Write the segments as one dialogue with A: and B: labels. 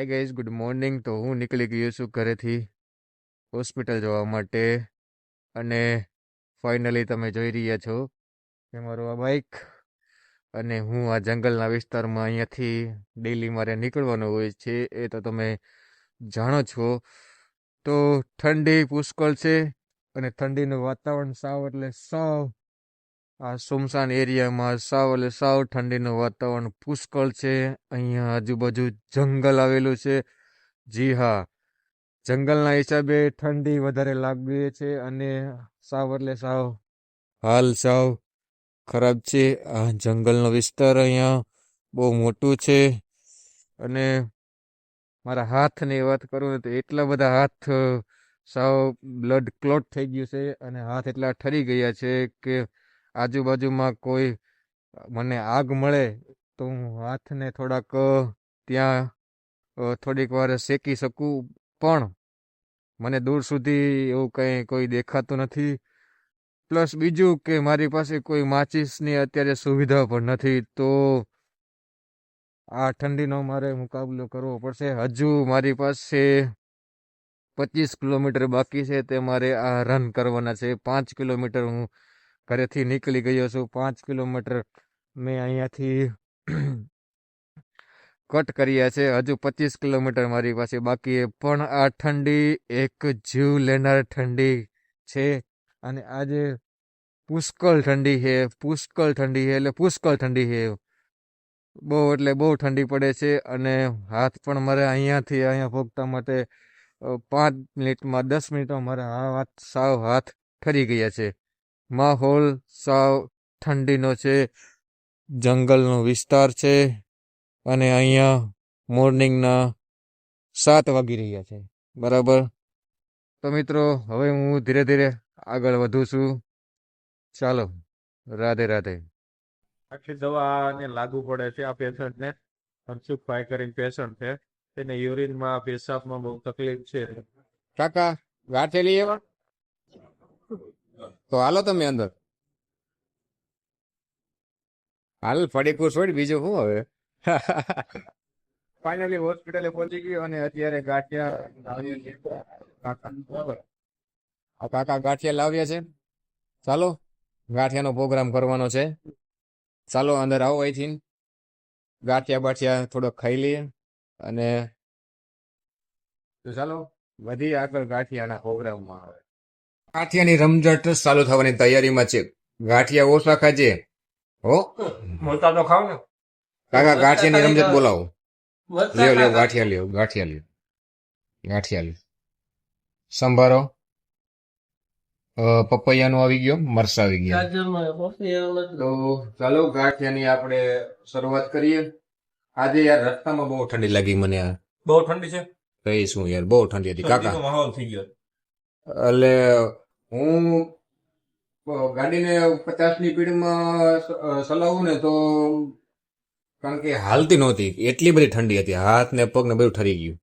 A: Hi guys, good morning. તો હું નીકળી ગયો છું ઘરેથી હોસ્પિટલ જવા માટે. અને ફાઇનલી તમે જોઈ રહ્યા છો કે મારું આ બાઇક અને હું આ જંગલના વિસ્તારમાં અહીંયાથી ડેલી મારે નીકળવાનું હોય છે, એ તો તમે જાણો છો. તો ઠંડી પુષ્કળ છે અને ઠંડીનું વાતાવરણ સાવ એટલે સાવ આ સુમસાન એરિયામાં સાવ એટલે સાવ ઠંડીનું વાતાવરણ પુષ્કળ છે. અહીંયા આજુબાજુ જંગલ આવેલું છે. જી હા, જંગલના હિસાબે ઠંડી વધારે લાગે છે અને સાવ એટલે સાવ હાલ સાવ ખરાબ છે. આ જંગલનો વિસ્તાર અહીંયા બહુ મોટું છે અને મારા હાથની વાત કરું તો એટલા બધા હાથ સાવ બ્લડ ક્લોટ થઈ ગયું છે અને હાથ એટલા ઠરી ગયા છે કે આજુબાજુમાં કોઈ મને આગ મળે તો હું હાથને થોડાક ત્યાં થોડીક વાર શેકી શકું, પણ મને દૂર સુધી એવું કંઈ કોઈ દેખાતું નથી. પ્લસ બીજું કે મારી પાસે કોઈ માચીસની અત્યારે સુવિધા પણ નથી. તો આ ઠંડીનો મારે મુકાબલો કરવો પડશે. હજુ મારી પાસે 25 કિલોમીટર બાકી છે, તે મારે આ રન કરવાના છે. 5 કિલોમીટર હું ઘરેથી નીકળી ગયો છું. 5 કિલોમીટર મેં અહીંયાથી કટ કર્યા છે. હજુ 25 કિલોમીટર મારી પાસે બાકી છે. પણ આ ઠંડી એક જીવ લેનાર ઠંડી છે અને આજે પુષ્કળ ઠંડી છે. પુષ્કળ ઠંડી છે એટલે પુષ્કળ ઠંડી છે. બહુ એટલે બહુ ઠંડી પડે છે અને હાથ પણ મારે અહીંયાથી અહીંયા પહોંચતા માટે 5 મિનિટમાં 10 મિનિટમાં મારા હાથ સાવ હાથ ઠરી ગયા છે. માહોલ સાવ ઠંડીનો છે. જંગલનો વિસ્તાર છે અને અહીંયા મોર્નિંગના 7 વાગી રહ્યા છે. બરાબર. તો મિત્રો, હવે હું ધીરે ધીરે આગળ વધું છું. ચાલો, રાધે રાધે.
B: આખી દવાને લાગુ પડે છે આ પેશન્ટને. હરસુખભાઈ કરીને પેશન્ટ છે, તેને યુરિનમાં પેશાબમાં બહુ તકલીફ છે.
A: કાકા ગાંઠે લઈ આવ્યા તો હાલો તમે અંદર. હાલ ફડીકું છોડ, બીજું શું હવે. ફાઇનલી હોસ્પિટલે પહોંચી ગયો અને અત્યારે ગાંઠિયા કાકા ગાંઠિયા લાવ્યા છે. ચાલો, ગાંઠિયાનો પ્રોગ્રામ કરવાનો છે. ચાલો અંદર આવો. અહીંથી ગાંઠિયા બાઠિયા થોડોક ખાઈ લઈએ અને તો ચાલો વધી આગળ ગાંઠિયાના પ્રોગ્રામમાં. આવે ગાંઠિયાની રમઝટ ચાલુ થવાની તૈયારીમાં છે. ગાંઠિયા ઓછા ખાજે હો.
B: મોટા તો ખાવ ને
A: કાકા, ગાંઠિયાની રમઝટ બોલાવો. લ્યો લ્યો ગાંઠિયા લ્યો, ગાંઠિયા લ્યો, ગાંઠિયા લ્યો. સંભારો પપૈયાનો આવી ગયો, મરસા આવી ગયા. તો ચાલો ગાંઠિયાની આપણે શરૂઆત કરીએ. આજે યાર રસ્તામાં બહુ ઠંડી લાગી મને. યાર
B: બહુ ઠંડી છે.
A: કઈ શું યાર, બહુ ઠંડી હતી કાકા.
B: માહોલ થઈ ગયો.
A: એટલે હું ગાડીને 50ની સ્પીડમાં ચલાવું ને તો, કારણ કે હાલતી નહોતી, એટલી બધી ઠંડી હતી. હાથ ને પગ ને બધું ઠરી ગયું.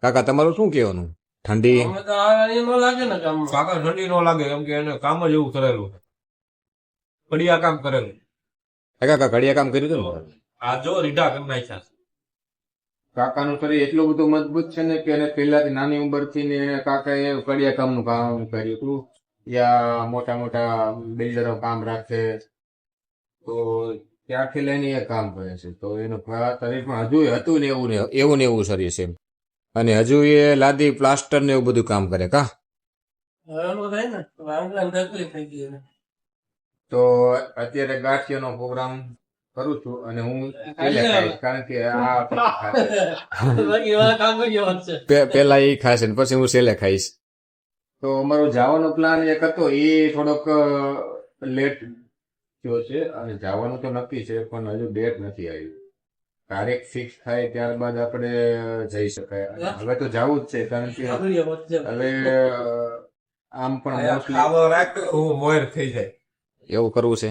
A: કાકા તમારું શું કહેવાનું? ઠંડી
B: કાકા ઠંડી નો લાગે, એમ કે એને કામ જ એવું કરેલું, કડિયા કામ કરેલું.
A: કાકા ઘડિયા કામ કર્યું હતું ને.
B: આ જો રીઢા કરી નાખ્યા.
A: કાકાનું શરીર એટલું બધું મજબૂત છે ને કે એને પહેલાથી નાની ઉંમરથી ને કાકાએ કડિયા કામનું કામ કર્યું હતું. યા મોટા મોટા બિલ્ડરો કામ રાખે તો ત્યાંથી લઈને એ કામ કરે છે. તો એનું શરીરમાં હજુ હતું ને એવું ને એવું શરીર છે અને હજુ એ લાદી પ્લાસ્ટર ને એવું બધું કામ કરે. કા તો અત્યારે ગાંઠિયાનો પ્રોગ્રામ કરું છું અને હું કારણ કે પેલા એ ખાશે ને પછી હું છેલ્લે ખાઈશ. તો અમારો જવાનો પ્લાન એક હતો, એ થોડોક લેટ થયો છે અને જવાનું તો નક્કી છે પણ હજુ ડેટ નથી આવી. તારીખ ફિક્સ થાય ત્યારબાદ આપણે જઈ શકાય. હવે તો જવું જ છે કારણ કે હવે આમ પણ
B: મોર થઈ જાય
A: એવું કરવું છે.